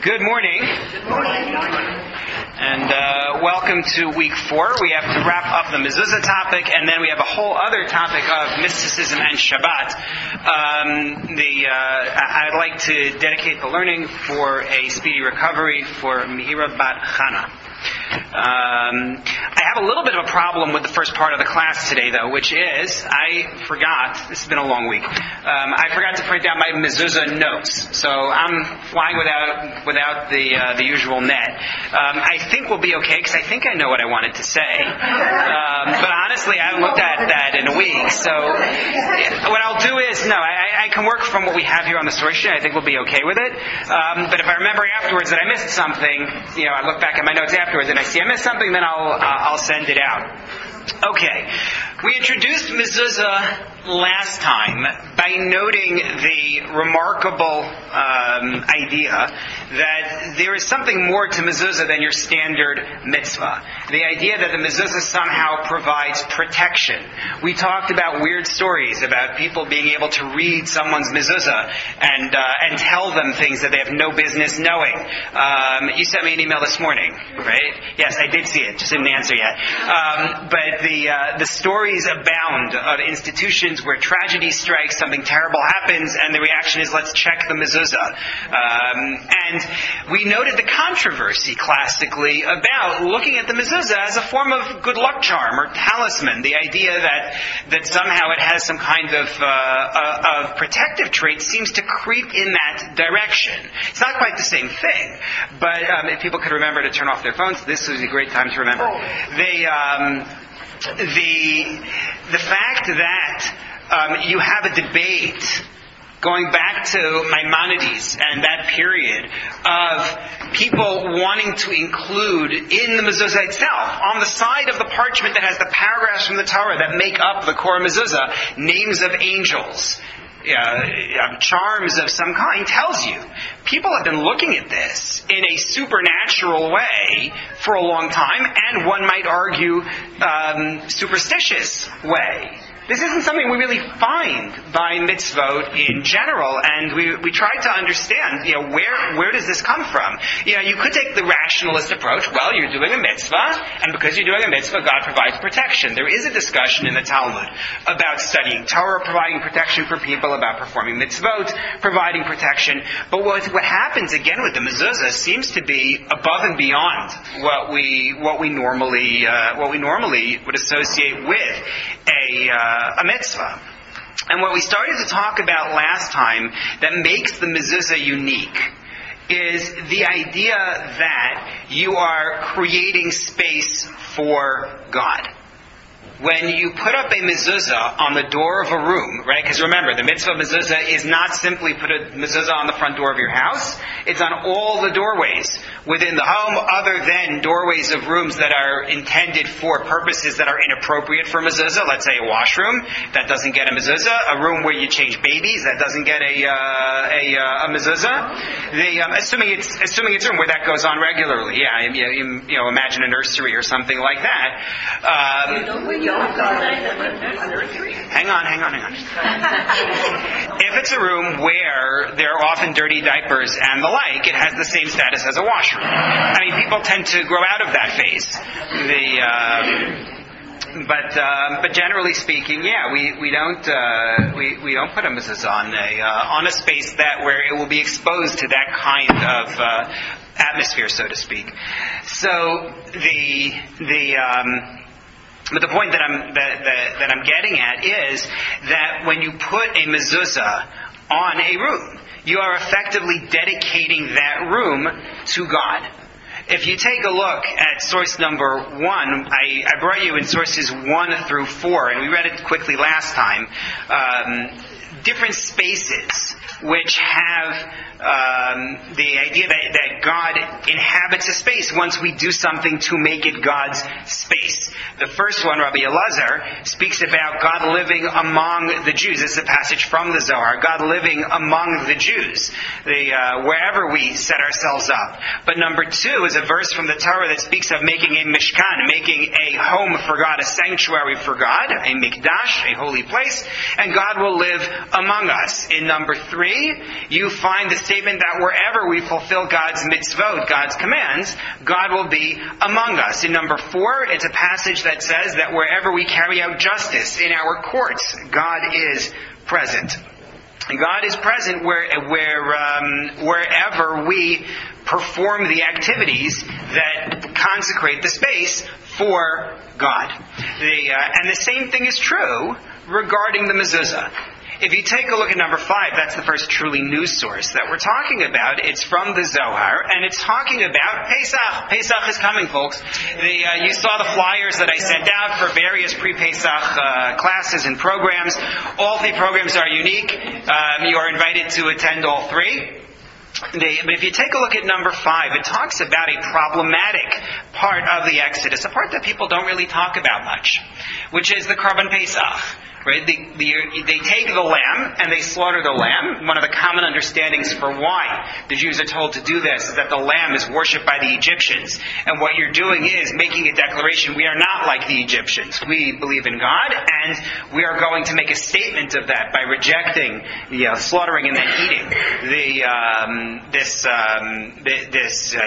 Good morning. Good morning. And welcome to week 4. We have to wrap up the Mezuzah topic, and then we have a whole other topic of mysticism and Shabbat. I'd like to dedicate the learning for a speedy recovery for Mihira Bat Chana. I have a little bit of a problem with the first part of the class today, though, which is I forgot. This has been a long week. I forgot to print out my mezuzah notes, so I'm flying without the usual net. I think we'll be okay because I think I know what I wanted to say, but honestly, I haven't looked at that in a week. So what I'll do is I can work from what we have here on the story sheet. I think we'll be okay with it. But if I remember afterwards that I missed something, I look back at my notes afterwards and I see I missed something, then I'll send it out. Okay, we introduced mezuzah last time by noting the remarkable idea that there is something more to mezuzah than your standard mitzvah. The idea that the mezuzah somehow provides protection. We talked about weird stories about people being able to read someone's mezuzah and tell them things that they have no business knowing. You sent me an email this morning, right? Yes, I did see it, just didn't answer yet. But the stories abound of institutions where tragedy strikes, something terrible happens, and the reaction is, let's check the mezuzah. And we noted the controversy classically about looking at the mezuzah as a form of good luck charm or talisman. The idea that somehow it has some kind of protective trait seems to creep in that direction. It's not quite the same thing, but if people could remember to turn off their phones, this is a great time to remember. The fact that you have a debate going back to Maimonides and that period of people wanting to include in the mezuzah itself, on the side of the parchment that has the paragraphs from the Torah that make up the core mezuzah, names of angels, charms of some kind, tells you people have been looking at this in a supernatural way for a long time, and one might argue superstitious way. This isn't something we really find by mitzvot in general, and we try to understand, where does this come from? You could take the rationalist approach. Well, you're doing a mitzvah, and because you're doing a mitzvah, God provides protection. There is a discussion in the Talmud about studying Torah, providing protection for people, about performing mitzvot, providing protection. But what happens again with the mezuzah seems to be above and beyond what we normally would associate with a mitzvah. And what we started to talk about last time that makes the mezuzah unique is the idea that you are creating space for God. When you put up a mezuzah on the door of a room, right? Because remember, the mitzvah mezuzah is not simply put a mezuzah on the front door of your house. It's on all the doorways within the home, other than doorways of rooms that are intended for purposes that are inappropriate for mezuzah. Let's say a washroom that doesn't get a mezuzah, a room where you change babies that doesn't get a mezuzah. Assuming it's a room where that goes on regularly. Yeah, imagine a nursery or something like that. Hang on. If it's a room where there are often dirty diapers and the like, it has the same status as a washroom. I mean, people tend to grow out of that phase. But generally speaking, we don't put a mezuzah on a space where it will be exposed to that kind of atmosphere, so to speak. So but the point that I'm getting at is that when you put a mezuzah on a room, you are effectively dedicating that room to God. If you take a look at source number 1, I brought you in sources 1 through 4, and we read it quickly last time, different spaces which have the idea that God inhabits a space once we do something to make it God's space. The first one, Rabbi Elazar, speaks about God living among the Jews. This is a passage from the Zohar. God living among the Jews, wherever we set ourselves up. But number 2 is a verse from the Torah that speaks of making a mishkan, making a home for God, a sanctuary for God, a mikdash, a holy place, and God will live among us. In number 3, you find the statement that wherever we fulfill God's mitzvot, God's commands, God will be among us. In number 4, it's a passage that says that wherever we carry out justice in our courts, God is present. God is present wherever we perform the activities that consecrate the space for God. And the same thing is true regarding the mezuzah. If you take a look at number 5, that's the first truly new source that we're talking about. It's from the Zohar, and it's talking about Pesach. Pesach is coming, folks. You saw the flyers that I sent out for various pre-Pesach classes and programs. All 3 programs are unique. You are invited to attend all 3. But if you take a look at number 5, it talks about a problematic part of the Exodus, a part that people don't really talk about much, which is the Korban Pesach. Right? They take the lamb and they slaughter the lamb. One of the common understandings for why the Jews are told to do this is that the lamb is worshipped by the Egyptians. And what you're doing is making a declaration, we are not like the Egyptians. We believe in God, and we are going to make a statement of that by rejecting, slaughtering and then eating this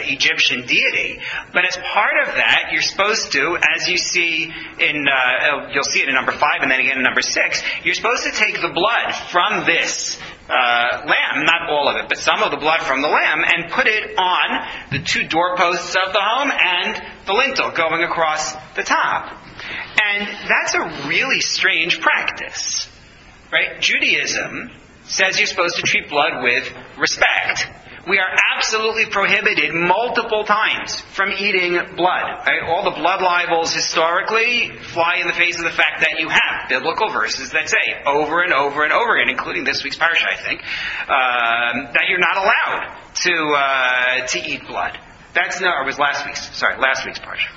Egyptian deity. But as part of that, you're supposed to, as you see you'll see it in number 5 and then again in number 6, you're supposed to take the blood from this lamb, not all of it, but some of the blood from the lamb, and put it on the 2 doorposts of the home and the lintel going across the top. And that's a really strange practice, right? Judaism says you're supposed to treat blood with respect. We are absolutely prohibited multiple times from eating blood. Right? All the blood libels historically fly in the face of the fact that you have biblical verses that say over and over and over again, including this week's parsha, I think, that you're not allowed to eat blood. Last week's parsha.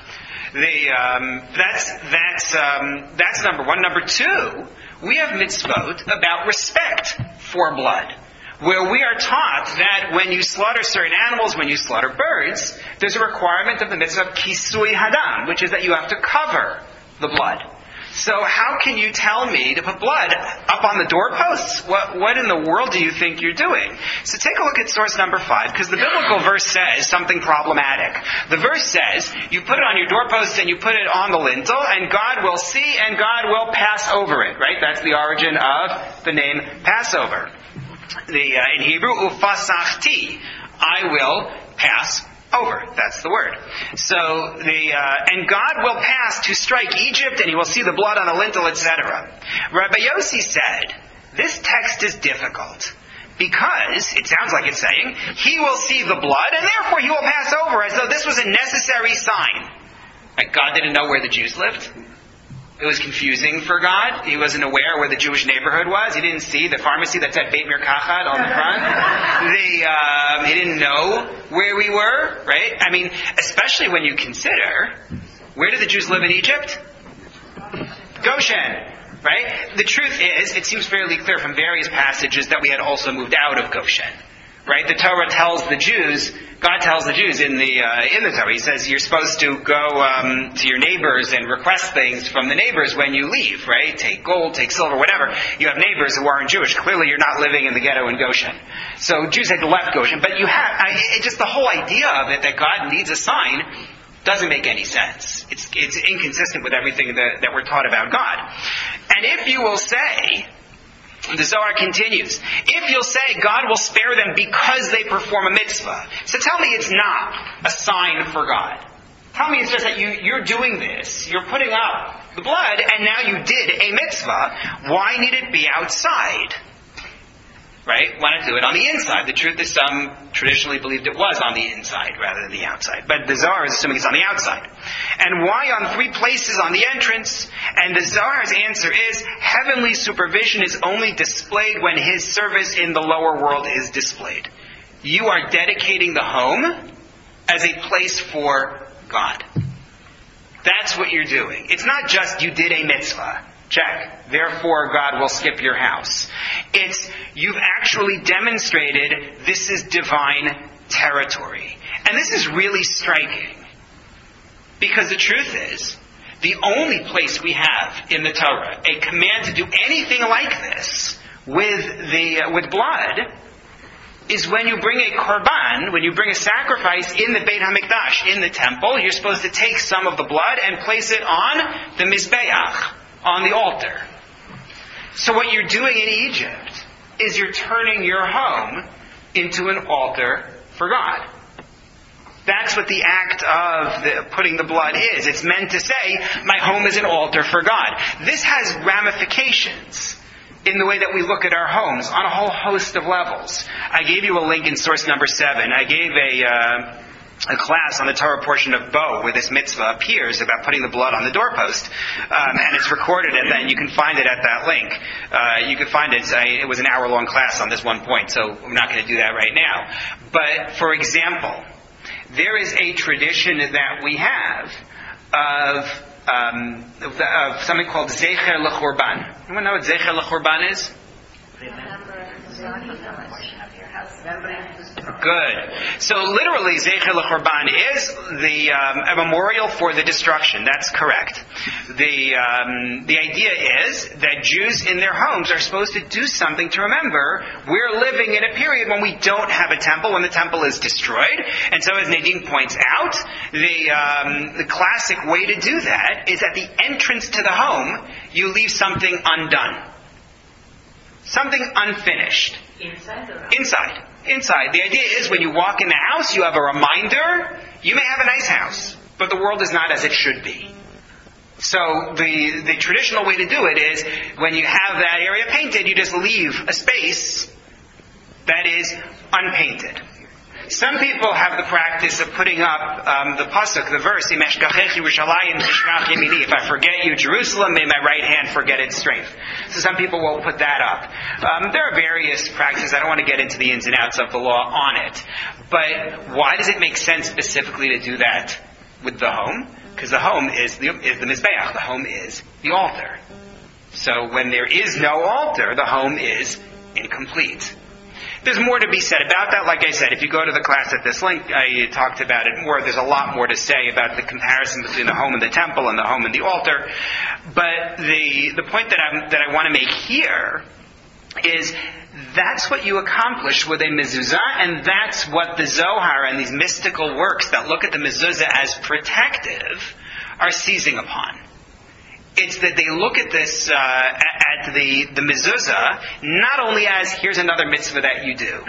That's number 1. Number 2, we have mitzvot about respect for blood, where we are taught that when you slaughter certain animals, when you slaughter birds, there's a requirement of the mitzvah of kisui hadam, which is that you have to cover the blood. So how can you tell me to put blood up on the doorposts? What in the world do you think you're doing? So take a look at source number 5, because the biblical verse says something problematic. The verse says, you put it on your doorposts and you put it on the lintel, and God will see and God will pass over it. Right? That's the origin of the name Passover. In Hebrew, ufasachti, I will pass over. That's the word. So and God will pass to strike Egypt, and He will see the blood on the lintel, etc. Rabbi Yossi said, this text is difficult because it sounds like it's saying He will see the blood, and therefore He will pass over, as though this was a necessary sign. Like God didn't know where the Jews lived. It was confusing for God. He wasn't aware where the Jewish neighborhood was. He didn't see the pharmacy that said Beit Merkachat on the front. He didn't know where we were, right? I mean, especially when you consider, where did the Jews live in Egypt? Goshen, right? The truth is, it seems fairly clear from various passages that we had also moved out of Goshen. Right? The Torah tells the Jews, God tells the Jews in the Torah, He says you're supposed to go to your neighbors and request things from the neighbors when you leave, right? Take gold, take silver, whatever. You have neighbors who aren't Jewish. Clearly you're not living in the ghetto in Goshen. So Jews had left Goshen, but just the whole idea of it, that God needs a sign, doesn't make any sense. It's inconsistent with everything that we're taught about God. And if you will say, the Zohar continues, if you'll say God will spare them because they perform a mitzvah, so tell me it's not a sign for God. Tell me it's just that you're doing this, you're putting up the blood, and now you did a mitzvah. Why need it be outside? Right? Why not do it on the inside? The truth is some traditionally believed it was on the inside rather than the outside. But the Zohar is assuming it's on the outside. And why on 3 places on the entrance? And the Zohar's answer is, heavenly supervision is only displayed when His service in the lower world is displayed. You are dedicating the home as a place for God. That's what you're doing. It's not just you did a mitzvah. Check. Therefore, God will skip your house. It's, you've actually demonstrated this is divine territory. And this is really striking. Because the truth is, the only place we have in the Torah a command to do anything like this with blood is when you bring a korban, when you bring a sacrifice in the Beit HaMikdash, in the temple, you're supposed to take some of the blood and place it on the Mizbeach, on the altar. So what you're doing in Egypt is you're turning your home into an altar for God. That's what the act of putting the blood is. It's meant to say, my home is an altar for God. This has ramifications in the way that we look at our homes on a whole host of levels. I gave you a link in source number 7. I gave a class on the Torah portion of Bo where this mitzvah appears about putting the blood on the doorpost. And it's recorded at that, and you can find it at that link. You can find it. It was an hour-long class on this one point, so I'm not going to do that right now. But, for example, there is a tradition that we have of something called Zecher L'Chorban. Anyone know what Zecher L'Chorban is? Good. So literally, Zecher L'Chorban is a memorial for the destruction. That's correct. The idea is that Jews in their homes are supposed to do something to remember we're living in a period when we don't have a temple, when the temple is destroyed. And so, as Nadine points out, the classic way to do that is at the entrance to the home, you leave something undone. Something unfinished. Inside or outside? Inside. The idea is when you walk in the house, you have a reminder. You may have a nice house, but the world is not as it should be. So the traditional way to do it is when you have that area painted, you just leave a space that is unpainted. Some people have the practice of putting up the pasuk, the verse, if I forget you, Jerusalem, may my right hand forget its strength. So some people will put that up. There are various practices. I don't want to get into the ins and outs of the law on it. But why does it make sense specifically to do that with the home? Because the home is the Mizbeach. The home is the altar. So when there is no altar, the home is incomplete. There's more to be said about that. Like I said, if you go to the class at this link, I talked about it more. There's a lot more to say about the comparison between the home and the temple and the home and the altar. But the point that I want to make here is that's what you accomplish with a mezuzah, and that's what the Zohar and these mystical works that look at the mezuzah as protective are seizing upon. It's that they look at this, at the mezuzah, not only as, here's another mitzvah that you do,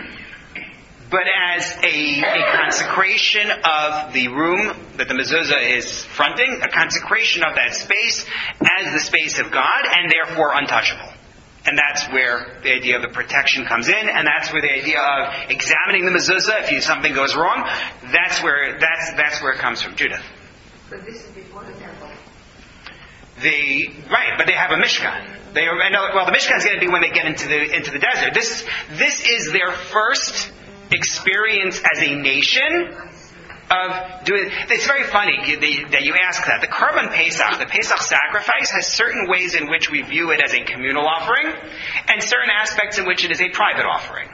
but as a consecration of the room that the mezuzah is fronting, a consecration of that space as the space of God, and therefore untouchable. And that's where the idea of the protection comes in, and that's where the idea of examining the mezuzah, if something goes wrong, that's where it comes from. Judith. But this is before the temple. Right, but they have a Mishkan. The Mishkan is going to be when they get into the desert. This is their first experience as a nation of doing. It's very funny that you ask that. The Korban Pesach, the Pesach sacrifice, has certain ways in which we view it as a communal offering, and certain aspects in which it is a private offering.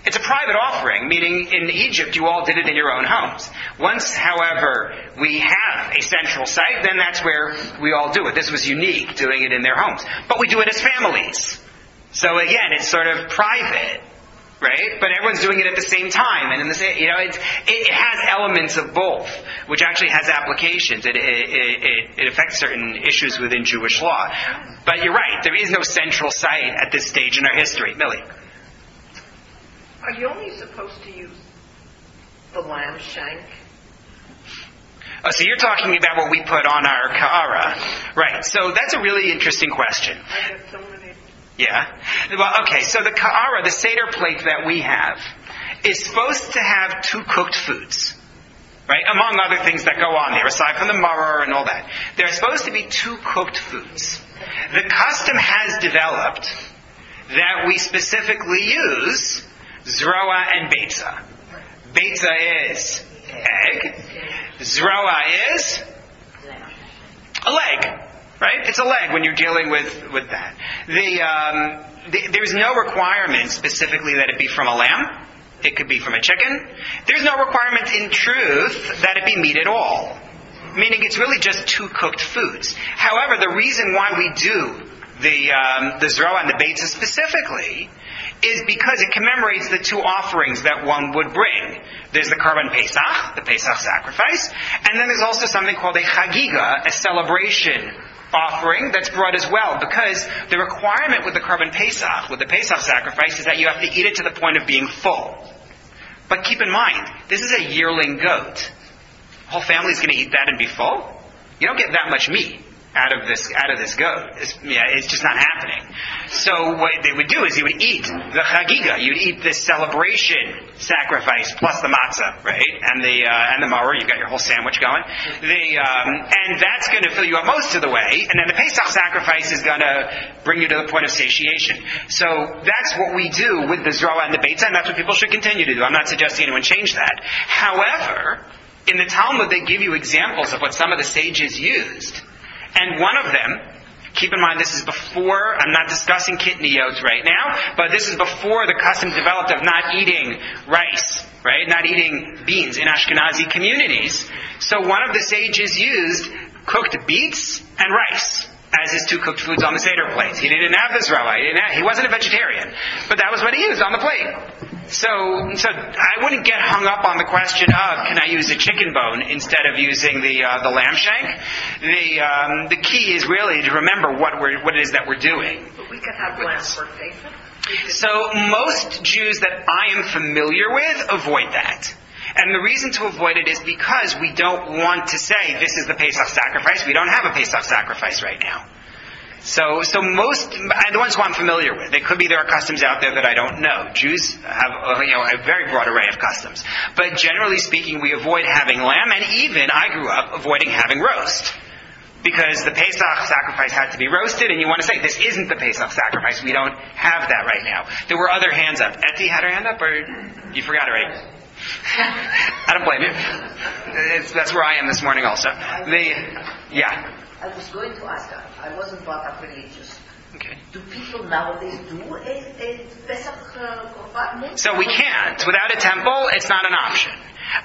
It's a private offering, meaning in Egypt you all did it in your own homes. Once, however, we have a central site, then that's where we all do it. This was unique, doing it in their homes. But we do it as families. So again, it's sort of private, right? But everyone's doing it at the same time. And in the same, it has elements of both, which actually has applications. It affects certain issues within Jewish law. But you're right, there is no central site at this stage in our history. Millie? Are you only supposed to use the lamb shank? Oh, so you're talking about what we put on our ka'ara. Right, so that's a really interesting question. I get so many. Yeah. Well, okay, so the ka'ara, the Seder plate that we have, is supposed to have 2 cooked foods. Right? Among other things that go on there, aside from the maror and all that. There are supposed to be 2 cooked foods. The custom has developed that we specifically use Zroa and Beitza. Beitza is egg. Zroa is a leg. Right? It's a leg when you're dealing with that. There's no requirement specifically that it be from a lamb. It could be from a chicken. There's no requirement in truth that it be meat at all. Meaning it's really just 2 cooked foods. However, the reason why we do the Zroa and the Beitza specifically is because it commemorates the two offerings that one would bring. There's the Karban Pesach, the Pesach sacrifice, and then there's also something called a Chagiga, a celebration offering that's brought as well, because the requirement with the Karban Pesach, with the Pesach sacrifice, is that you have to eat it to the point of being full. But keep in mind, this is a yearling goat. The whole family's going to eat that and be full? You don't get that much meat out of this goat. It's just not happening. So what they would do is you would eat the chagiga. You'd eat this celebration sacrifice plus the matzah, right? And the maror. You got your whole sandwich going. And that's going to fill you up most of the way. And then the Pesach sacrifice is going to bring you to the point of satiation. So that's what we do with the zroa and the beitzah, and that's what people should continue to do. I'm not suggesting anyone change that. However, in the Talmud they give you examples of what some of the sages used. And one of them, keep in mind this is before, I'm not discussing kitniyot right now, but this is before the custom developed of not eating rice, right? Not eating beans in Ashkenazi communities. So one of the sages used cooked beets and rice as his two cooked foods on the Seder plate. He didn't have this rabbi. He wasn't a vegetarian. But that was what he used on the plate. So I wouldn't get hung up on the question of, can I use a chicken bone instead of using the lamb shank? The key is really to remember what it is that we're doing. But we could have lamb for faith. So most Jews that I am familiar with avoid that. And the reason to avoid it is because we don't want to say, this is the Pesach sacrifice. We don't have a Pesach sacrifice right now. So most, and the ones who I'm familiar with, it could be there are customs out there that I don't know. Jews have a very broad array of customs. But generally speaking, we avoid having lamb, and even I grew up avoiding having roast. Because the Pesach sacrifice had to be roasted, and you want to say, this isn't the Pesach sacrifice. We don't have that right now. There were other hands up. Etty had her hand up, or you forgot already? I don't blame you. That's where I am this morning also. Yeah. I was going to ask, I wasn't brought up religious. Okay. Do people nowadays do a Pesach korban? So we can't. Without a temple, it's not an option.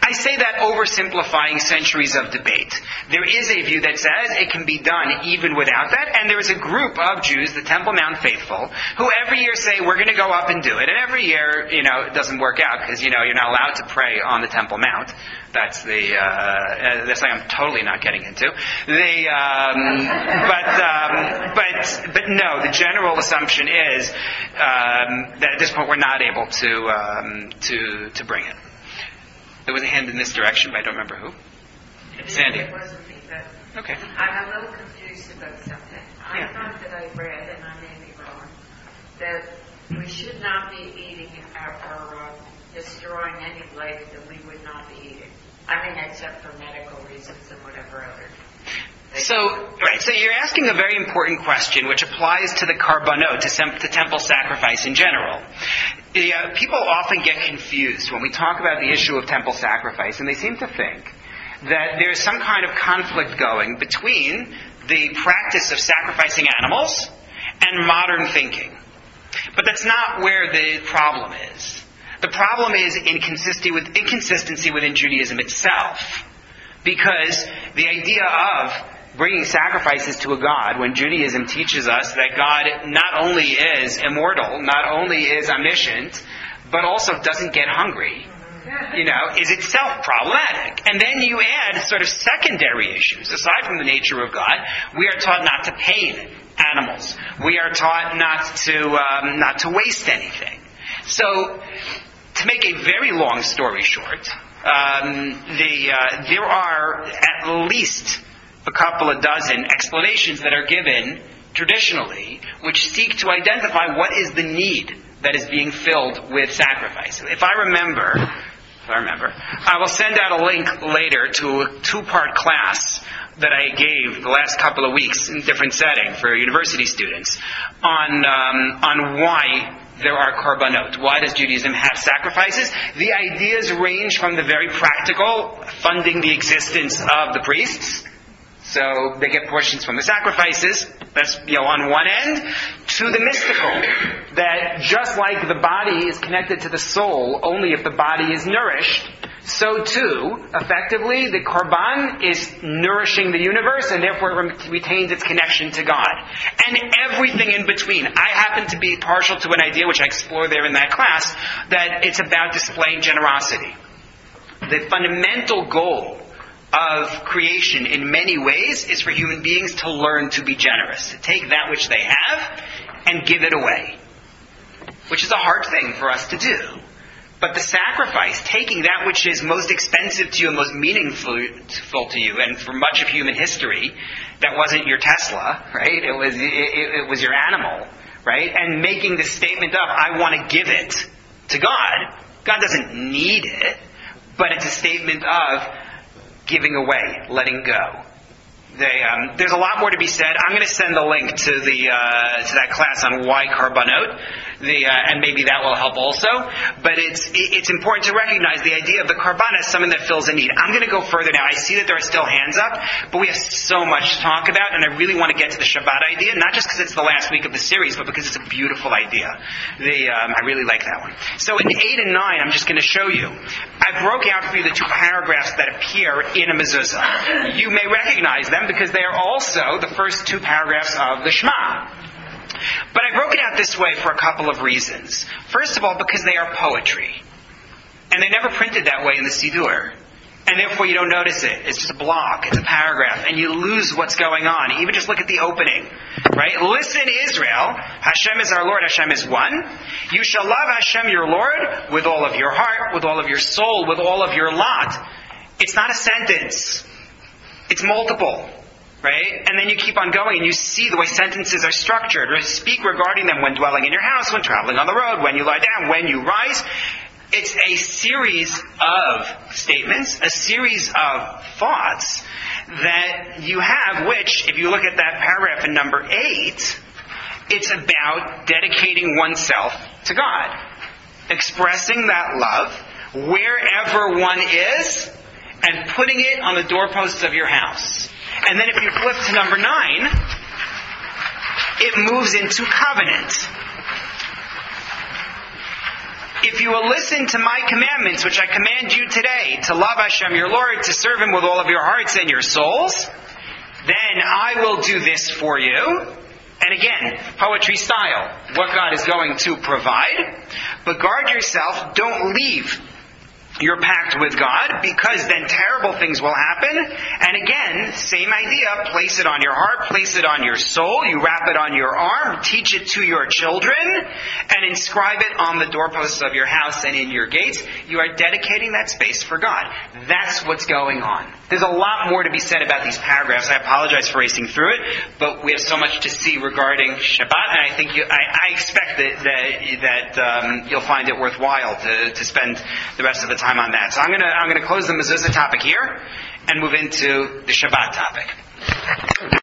I say that oversimplifying centuries of debate. There is a view that says it can be done even without that, and there is a group of Jews, the Temple Mount faithful, who every year say, we're going to go up and do it. And every year, it doesn't work out because, you're not allowed to pray on the Temple Mount. That's that's something I'm totally not getting into. But no, the general assumption is that at this point we're not able to bring it. There was a hand in this direction, but I don't remember who. Sandy. It wasn't me, but okay. I'm a little confused about something. I thought that I read, and I may be wrong, that we should not be eating or destroying any life that we would not be eating. I mean, except for medical reasons and whatever other. So you're asking a very important question, which applies to the karbanot, to temple sacrifice in general. People often get confused when we talk about the issue of temple sacrifice, and they seem to think that there's some kind of conflict going between the practice of sacrificing animals and modern thinking. But that's not where the problem is. The problem is inconsistency within Judaism itself. Because the idea of bringing sacrifices to a God, when Judaism teaches us that God not only is immortal, not only is omniscient, but also doesn't get hungry, is itself problematic. And then you add sort of secondary issues. Aside from the nature of God, we are taught not to pain animals. We are taught not to waste anything. So, to make a very long story short, there are at least a couple of dozen explanations that are given traditionally which seek to identify what is the need that is being filled with sacrifice. If I remember, I will send out a link later to a 2-part class that I gave the last couple of weeks in different setting for university students on why there are korbanot. Why does Judaism have sacrifices? The ideas range from the very practical, funding the existence of the priests, so they get portions from the sacrifices, that's on one end, to the mystical, that just like the body is connected to the soul only if the body is nourished, so too, effectively, the Korban is nourishing the universe, and therefore it retains its connection to God. And everything in between. I happen to be partial to an idea, which I explore there in that class, that it's about displaying generosity. The fundamental goal of creation in many ways is for human beings to learn to be generous, to take that which they have and give it away, which is a hard thing for us to do. But the sacrifice, taking that which is most expensive to you and most meaningful to you, and for much of human history, that wasn't your Tesla, right? It was your animal, right? And making the statement of, I want to give it to God. God doesn't need it, but it's a statement of giving away, letting go. There's a lot more to be said. I'm going to send a link to that class on why Karbanot, and maybe that will help also. But it's important to recognize the idea of the Karban as something that fills a need. I'm going to go further now. I see that there are still hands up, but we have so much to talk about, and I really want to get to the Shabbat idea, not just because it's the last week of the series, but because it's a beautiful idea. I really like that one. So in 8 and 9, I'm just going to show you. I broke out for you the two paragraphs that appear in a mezuzah. You may recognize them because they are also the first two paragraphs of the Shema. But I broke it out this way for a couple of reasons. First of all, because they are poetry. And they're never printed that way in the Siddur. And therefore you don't notice it. It's just a block. It's a paragraph. And you lose what's going on. Even just look at the opening. Right? Listen, Israel. Hashem is our Lord. Hashem is one. You shall love Hashem your Lord with all of your heart, with all of your soul, with all of your lot. It's not a sentence. It's multiple. Right? And then you keep on going and you see the way sentences are structured. Speak regarding them when dwelling in your house, when traveling on the road, when you lie down, when you rise. It's a series of statements, a series of thoughts that you have, which, if you look at that paragraph in number 8, it's about dedicating oneself to God. Expressing that love wherever one is and putting it on the doorposts of your house. And then if you flip to number 9, it moves into covenant. If you will listen to my commandments, which I command you today, to love Hashem your Lord, to serve Him with all of your hearts and your souls, then I will do this for you. And again, poetry style, what God is going to provide. But guard yourself, don't leave your pact with God, because then terrible things will happen. And again, same idea, place it on your heart, place it on your soul, you wrap it on your arm, teach it to your children, and inscribe it on the doorposts of your house and in your gates. You are dedicating that space for God. That's what's going on. There's a lot more to be said about these paragraphs. I apologize for racing through it, but we have so much to see regarding Shabbat, and I think I expect that you'll find it worthwhile to spend the rest of the time on that. So I'm going to close the mezuzah topic here and move into the Shabbat topic.